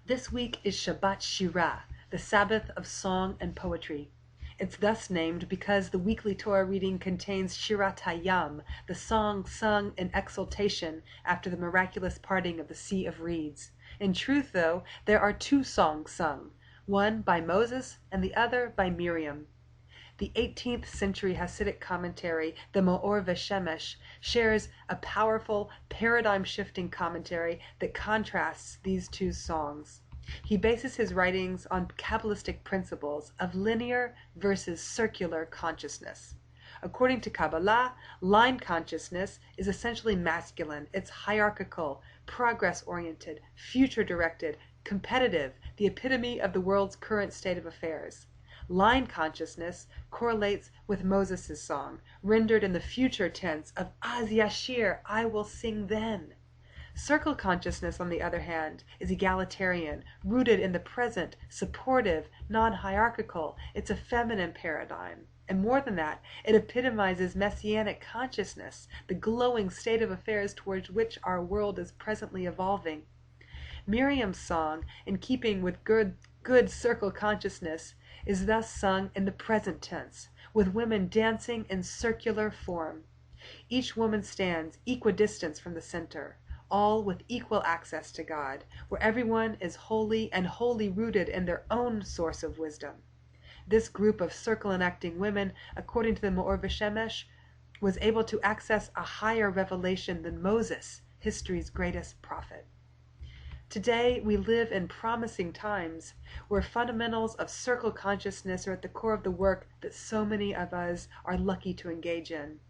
This week is Shabbat Shirah, the Sabbath of song and poetry. It's thus named because the weekly Torah reading contains Shirat Hayam, the song sung in exultation after the miraculous parting of the Sea of Reeds. In truth, though, there are two songs sung, one by Moses and the other by Miriam. The 18th century Hasidic commentary, the Me'or Veshemesh, shares a powerful, paradigm-shifting commentary that contrasts these two songs. He bases his writings on Kabbalistic principles of linear versus circular consciousness. According to Kabbalah, line consciousness is essentially masculine. It's hierarchical, progress-oriented, future-directed, competitive, the epitome of the world's current state of affairs. Line consciousness correlates with Moses' song, rendered in the future tense of Az Yashir, I will sing then. Circle consciousness, on the other hand, is egalitarian, rooted in the present, supportive, non-hierarchical. It's a feminine paradigm. And more than that, it epitomizes messianic consciousness, the glowing state of affairs towards which our world is presently evolving. Miriam's song, in keeping with good circle consciousness, is thus sung in the present tense, with women dancing in circular form. Each woman stands equidistant from the center, all with equal access to God, where everyone is holy and wholly rooted in their own source of wisdom. This group of circle-enacting women, according to the Me'or Veshemesh, was able to access a higher revelation than Moses, history's greatest prophet. Today, we live in promising times where fundamentals of circle consciousness are at the core of the work that so many of us are lucky to engage in.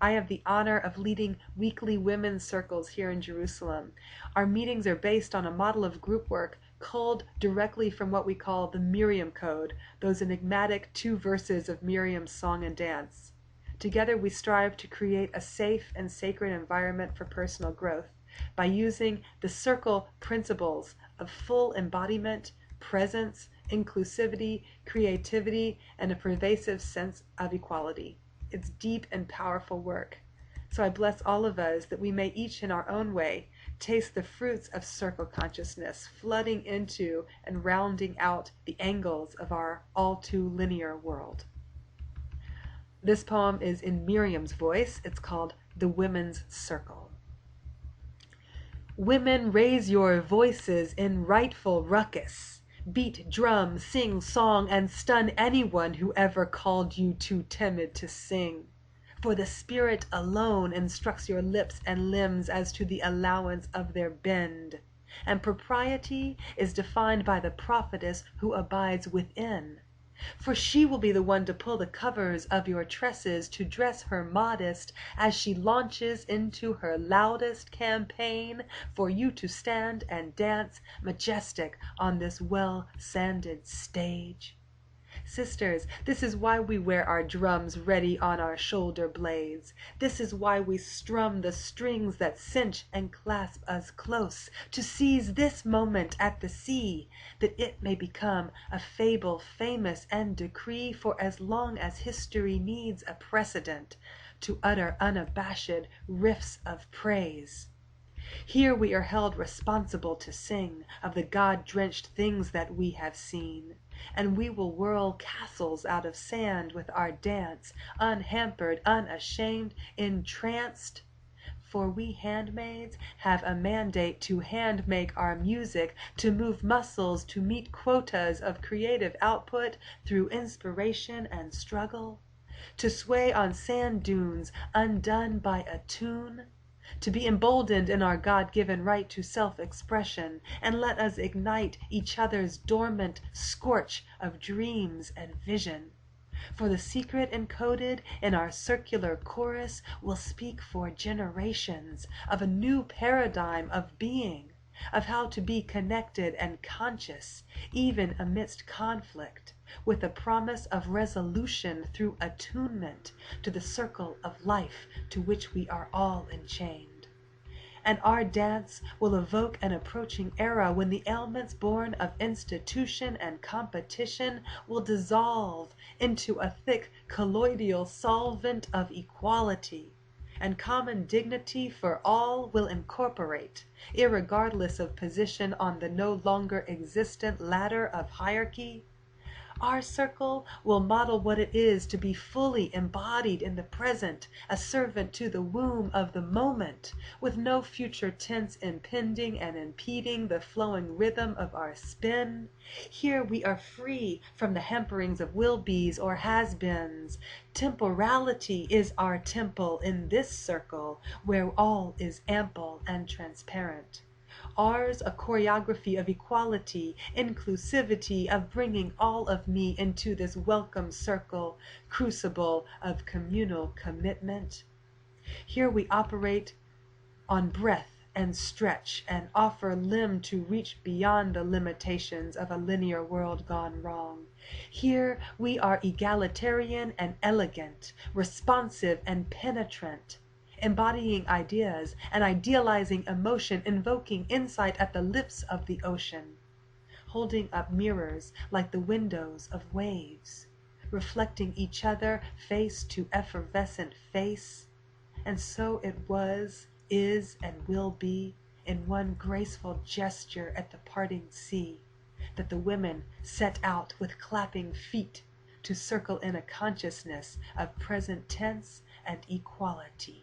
I have the honor of leading weekly women's circles here in Jerusalem. Our meetings are based on a model of group work culled directly from what we call the Miriam Code, those enigmatic 2 verses of Miriam's song and dance. Together we strive to create a safe and sacred environment for personal growth by using the circle principles of full embodiment, presence, inclusivity, creativity, and a pervasive sense of equality. It's deep and powerful work. So I bless all of us that we may each in our own way taste the fruits of circle consciousness, flooding into and rounding out the angles of our all too linear world. This poem is in Miriam's voice. It's called The Women's Circle. Women, raise your voices in rightful ruckus. Beat drum, sing song, and stun anyone who ever called you too timid to sing. For the Spirit alone instructs your lips and limbs as to the allowance of their bend. And propriety is defined by the prophetess who abides within. For she will be the one to pull the covers of your tresses, to dress her modest as she launches into her loudest campaign for you to stand and dance majestic on this well-sanded stage. Sisters, this is why we wear our drums ready on our shoulder blades. This is why we strum the strings that cinch and clasp us close, to seize this moment at the sea, that it may become a fable famous and decree for as long as history needs a precedent, to utter unabashed riffs of praise. Here we are held responsible to sing of the God-drenched things that we have seen, and we will whirl castles out of sand with our dance, unhampered, unashamed, entranced. For we handmaids have a mandate to hand-make our music, to move muscles, to meet quotas of creative output through inspiration and struggle, to sway on sand dunes undone by a tune, to be emboldened in our God-given right to self-expression, and let us ignite each other's dormant scorch of dreams and vision. For the secret encoded in our circular chorus will speak for generations of a new paradigm of being, of how to be connected and conscious, even amidst conflict, with a promise of resolution through attunement to the circle of life to which we are all enchained. And our dance will evoke an approaching era when the ailments born of institution and competition will dissolve into a thick colloidal solvent of equality. and common dignity for all will incorporate, irregardless of position on the no longer existent ladder of hierarchy. Our circle will model what it is to be fully embodied in the present, a servant to the womb of the moment, with no future tense impending and impeding the flowing rhythm of our spin. Here we are free from the hamperings of will-be's or has-beens. Temporality is our temple in this circle, where all is ample and transparent. Ours a choreography of equality, inclusivity, of bringing all of me into this welcome circle, crucible of communal commitment. Here we operate on breath and stretch and offer limb to reach beyond the limitations of a linear world gone wrong. Here we are egalitarian and elegant, responsive and penetrant, embodying ideas and idealizing emotion, invoking insight at the lips of the ocean, holding up mirrors like the windows of waves, reflecting each other face to effervescent face. And so it was, is, and will be, in one graceful gesture at the parting sea, that the women set out with clapping feet to circle in a consciousness of present tense and equality.